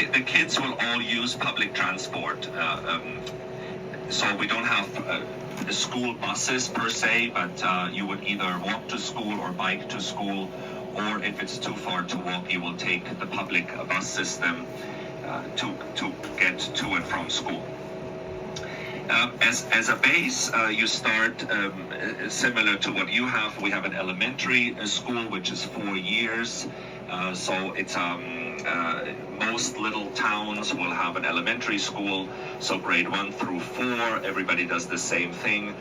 the kids will all use public transport. So we don't have school buses per se, but you would either walk to school or bike to school, or if it's too far to walk, you will take the public bus system to get to and from school. As a base, you start similar to what you have. We have an elementary school, which is 4 years. So it's most little towns will have an elementary school. So grade 1 through 4, everybody does the same thing.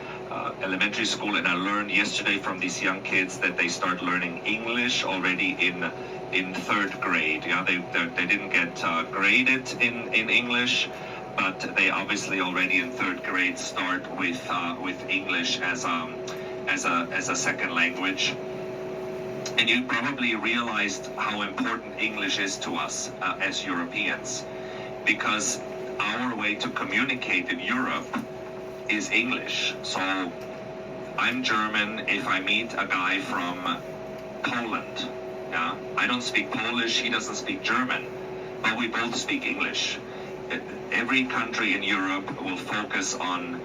Elementary school, and I learned yesterday from these young kids that they start learning English already in 3rd grade. Yeah, they didn't get graded in English, but they obviously already in 3rd grade start with English as a second language. And you probably realized how important English is to us as Europeans, because our way to communicate in Europe is English. So I'm German. If I meet a guy from Poland, yeah, I don't speak Polish, he doesn't speak German, but we both speak English. Every country in Europe will focus on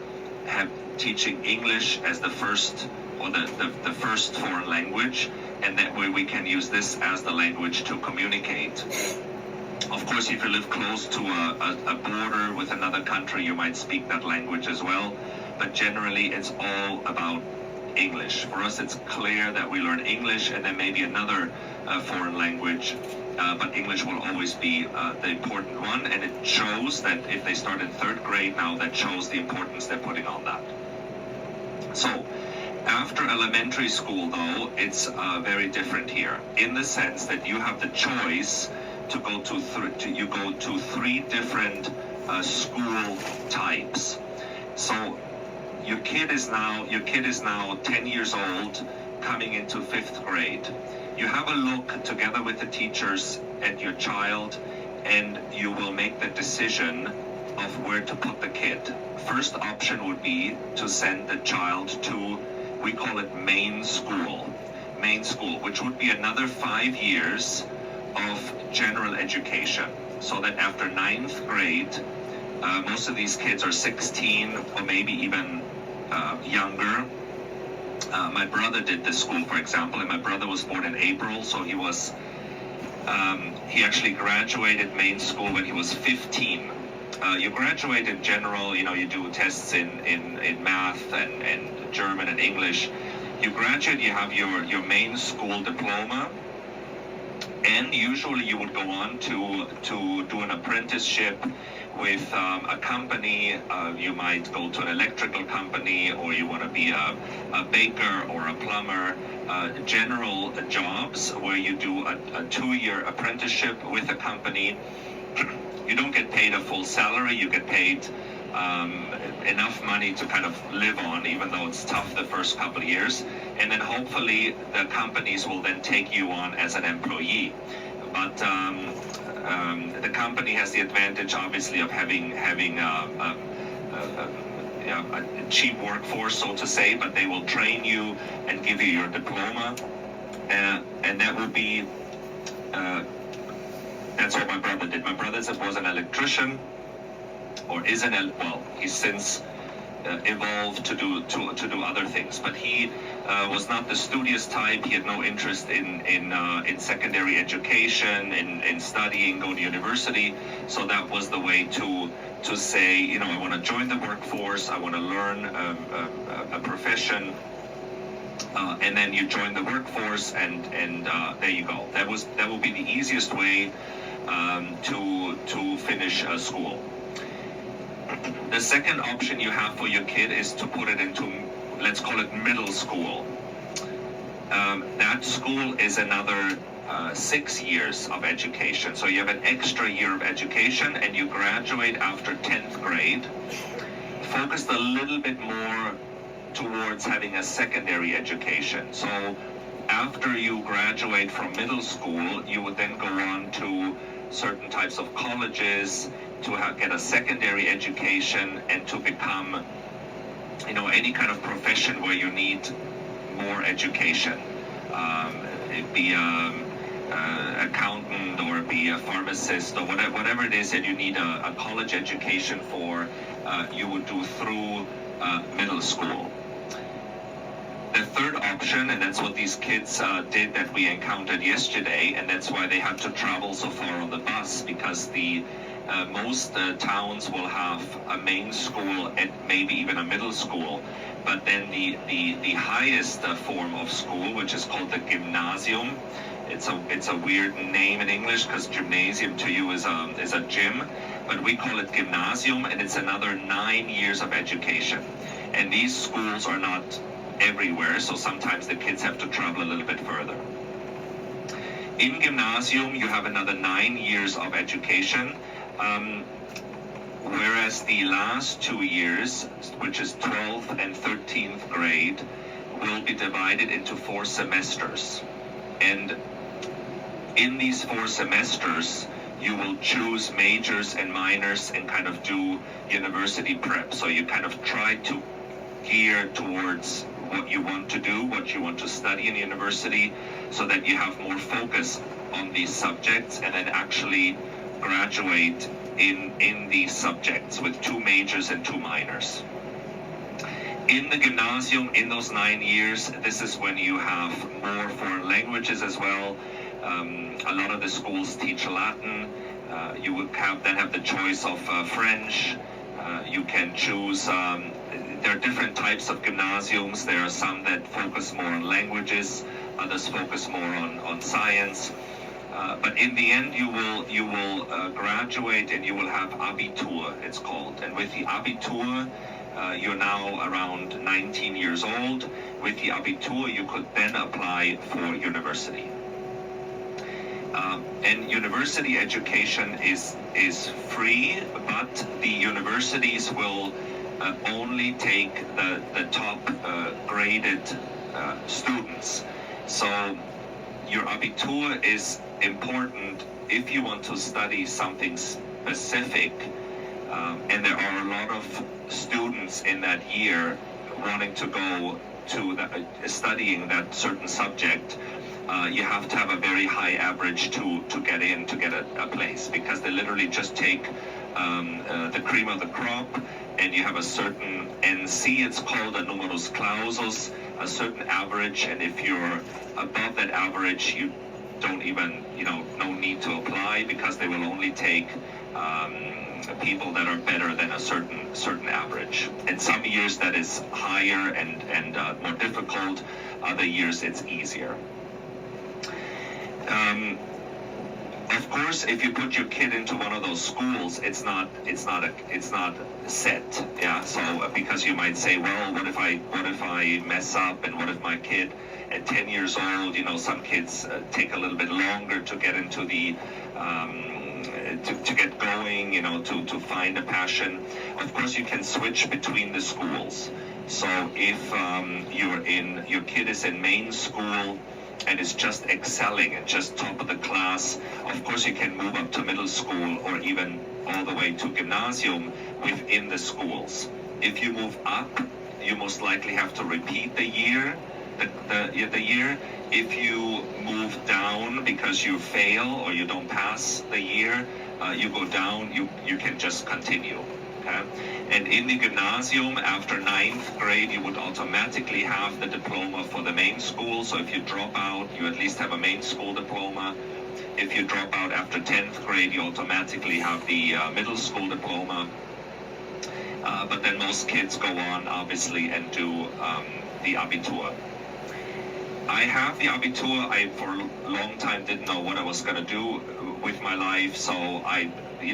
teaching English as the first or the first foreign language, and that way we can use this as the language to communicate. Of course, if you live close to a border with another country, you might speak that language as well, but generally it's all about English. For us, it's clear that we learn English and then maybe another foreign language, but English will always be the important one, and it shows that if they start in 3rd grade now, that shows the importance they're putting on that. So after elementary school, though, it's very different here, in the sense that you have the choice to go to 3 different school types. So your kid is now 10 years old, coming into 5th grade. You have a look together with the teachers at your child, and you will make the decision of where to put the kid. First option would be to send the child to, we call it main school, which would be another 5 years of general education. So that after 9th grade, most of these kids are 16 or maybe even younger. My brother did this school, for example, and my brother was born in April, so he actually graduated main school when he was 15. You graduate in general, you do tests in math and German and English. You graduate, you have your main school diploma, and usually you would go on to do an apprenticeship with a company. You might go to an electrical company, or you want to be a baker or a plumber. General jobs where you do a 2-year apprenticeship with a company. You don't get paid a full salary. You get paid enough money to kind of live on, even though it's tough the first couple of years. And then hopefully the companies will then take you on as an employee. But the company has the advantage, obviously, of having a cheap workforce, so to say, but they will train you and give you your diploma, and that will be. That's what my brother did. My brother was an electrician, or is he's since evolved to do other things. But he was not the studious type. He had no interest in secondary education, in studying, go to university. So that was the way to say, I want to join the workforce. I want to learn a profession. And then you join the workforce, and there you go. That will be the easiest way to finish school. The second option you have for your kid is to put it into, let's call it middle school. That school is another 6 years of education. So you have an extra year of education, and you graduate after 10th grade, focused a little bit more towards having a secondary education. So after you graduate from middle school, you would then go on to certain types of colleges to get a secondary education and to become, any kind of profession where you need more education. It'd be accountant or be a pharmacist or whatever it is that you need a college education for, you would do through middle school. The third option, and that's what these kids did that we encountered yesterday, and that's why they had to travel so far on the bus, because the most towns will have a main school and maybe even a middle school, but then the highest form of school, which is called the gymnasium. It's a weird name in English because gymnasium to you is a gym, but we call it gymnasium, and it's another 9 years of education. And these schools are not everywhere, so sometimes the kids have to travel a little bit further. In gymnasium, you have another 9 years of education, whereas the last 2 years, which is 12th and 13th grade, will be divided into 4 semesters. And in these 4 semesters, you will choose majors and minors and kind of do university prep. So you kind of try to gear towards what you want to do, what you want to study in university, so that you have more focus on these subjects and then actually graduate in these subjects with 2 majors and 2 minors. In the gymnasium, in those 9 years, this is when you have more foreign languages as well. A lot of the schools teach Latin. You would then have the choice of French. You can choose, there are different types of gymnasiums. There are some that focus more on languages, others focus more on science. But in the end, you will graduate and you will have Abitur, it's called. And with the Abitur, you're now around 19 years old. With the Abitur, you could then apply for university. And university education is free, but the universities will only take the top graded students. So your Abitur is important if you want to study something specific, and there are a lot of students in that year wanting to go to studying that certain subject. You have to have a very high average to get in, to get a place, because they literally just take the cream of the crop, and you have a certain NC, it's called a numerus clausus, a certain average, and if you're above that average, you don't even, no need to apply, because they will only take people that are better than a certain average. In some years that is higher and more difficult, other years it's easier. Of course, if you put your kid into one of those schools, it's not set. Yeah. So because you might say, well, what if I mess up, and what if my kid at 10 years old, some kids take a little bit longer to get into the to get going, to find a passion. Of course, you can switch between the schools. So if your kid is in main school and is just excelling and just top of the class, of course you can move up to middle school or even all the way to gymnasium within the schools. If you move up, you most likely have to repeat the year. The year. If you move down because you fail or you don't pass the year, you go down. You can just continue. Okay? And in the gymnasium, after 9th grade, you would automatically have the diploma for the main school. So if you drop out, you at least have a main school diploma. If you drop out after 10th grade, you automatically have the middle school diploma. But then most kids go on, obviously, and do the Abitur. I have the Abitur. I, for a long time, didn't know what I was going to do with my life. So you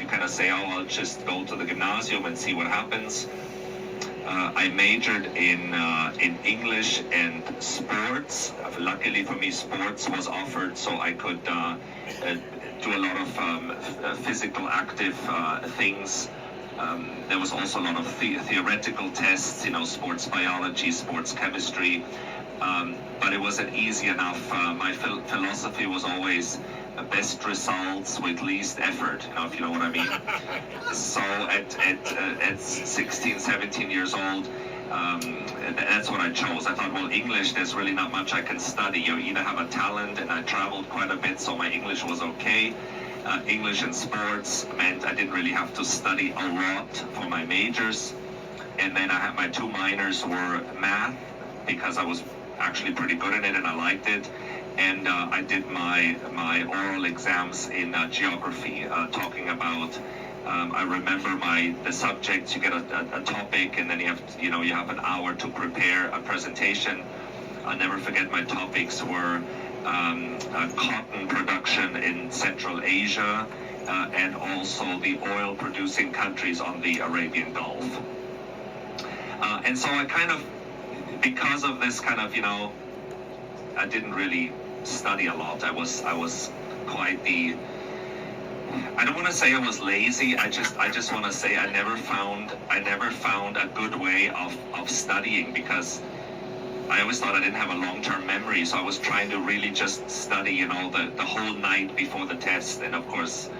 kind of say, oh, I'll just go to the gymnasium and see what happens. I majored in English and sports. Luckily for me, sports was offered, so I could do a lot of physical active things. There was also a lot of theoretical tests, sports biology, sports chemistry, but it wasn't easy enough. My philosophy was always best results with least effort, if you know what I mean. So at 16, 17 years old, that's what I chose. I thought, well, English, there's really not much I can study. You either have a talent, and I traveled quite a bit, so my English was okay. English and sports meant I didn't really have to study a lot for my majors. And then I had my two minors were math, because I was actually pretty good at it and I liked it. And I did my oral exams in geography, talking about. I remember the subjects. You get a topic, and then you have an hour to prepare a presentation. I'll never forget my topics were cotton production in Central Asia, and also the oil-producing countries on the Arabian Gulf. And so I kind of, because of this kind of, I didn't really study a lot. I was quite the. I don't want to say I was lazy. I just want to say I never found a good way of studying, because I always thought I didn't have a long-term memory, so I was trying to really just study, the whole night before the test. And of course,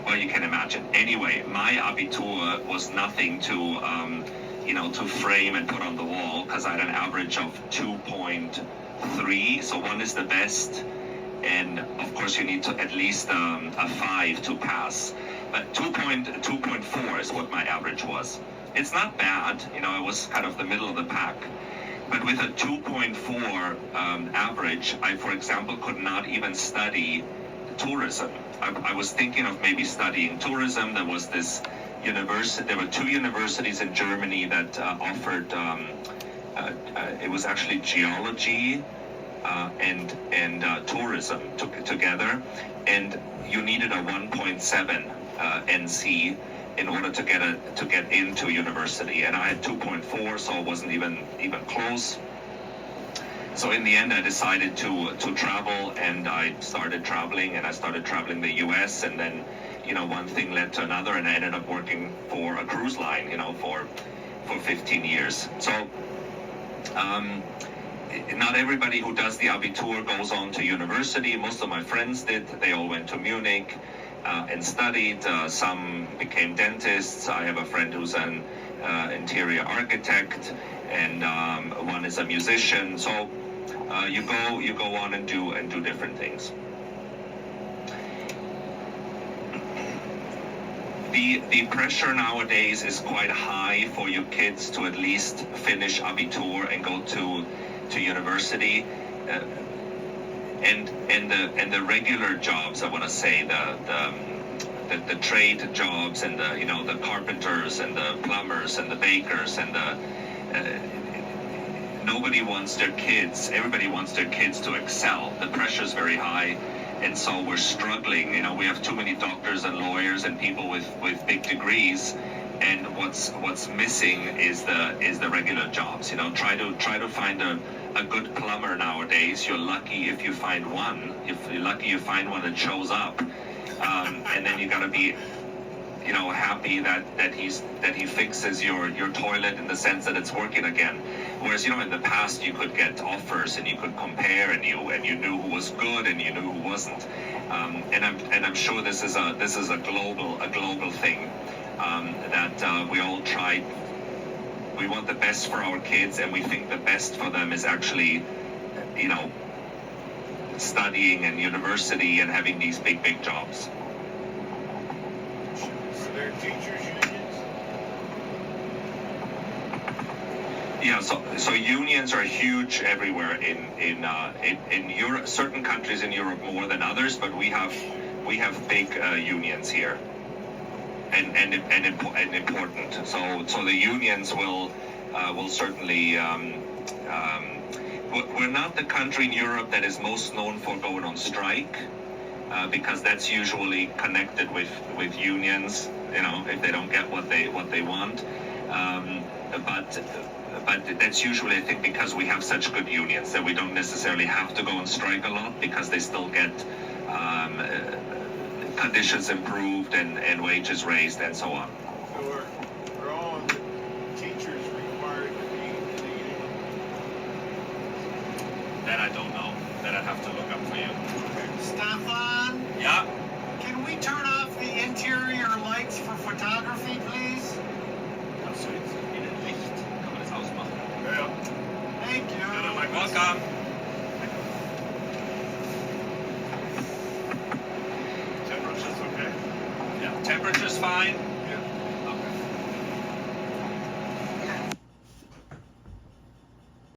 well, you can imagine. Anyway, my Abitur was nothing to to frame and put on the wall, because I had an average of 2.3, so 1 is the best. And of course, you need to at least a 5 to pass. But 2.4 is what my average was. It's not bad, it was kind of the middle of the pack. But with a 2.4 average, I, for example, could not even study tourism. I was thinking of maybe studying tourism. There was this university. There were 2 universities in Germany that offered. It was actually geology. And tourism together, and you needed a 1.7 NC in order to get into university, and I had 2.4, so it wasn't even close. So in the end, I decided to travel, and I started traveling, the U.S., and then one thing led to another, and I ended up working for a cruise line, for 15 years. So. Not everybody who does the Abitur goes on to university. Most of my friends did. They all went to Munich and studied. Some became dentists. I have a friend who's an interior architect, and one is a musician. So you go on and do different things. The pressure nowadays is quite high for your kids to at least finish Abitur and go to university, and the regular jobs. I want to say the trade jobs, and the carpenters and the plumbers and the bakers, and nobody wants their kids. Everybody wants their kids to excel. The pressure is very high, and so we're struggling. We have too many doctors and lawyers and people with big degrees. And what's missing is the regular jobs. Try to find a good plumber nowadays. You're lucky if you find one. If you're lucky, you find one that shows up, and then you gotta be, happy that he fixes your toilet in the sense that it's working again. Whereas in the past you could get offers and you could compare, and you knew who was good and you knew who wasn't. And I'm sure this is a global thing. That we all try. We want the best for our kids, and we think the best for them is actually, studying in university and having these big jobs. Are there teachers unions? Yeah, so unions are huge everywhere in Europe. Certain countries in Europe more than others, but we have big unions here. And important. So the unions will certainly. We're not the country in Europe that is most known for going on strike, because that's usually connected with unions. If they don't get what they want. But that's usually, I think, because we have such good unions that we don't necessarily have to go on strike a lot, because they still get. Conditions improved and wages raised and so on. So are all of the teachers required to be in the union? That I don't know. That I'd have to look up for you. Stefan, Yeah. can we turn off the interior lights for photography, please? Also, it's in Licht. Kann man das You're welcome. Temperature's okay. Yeah, temperature's fine.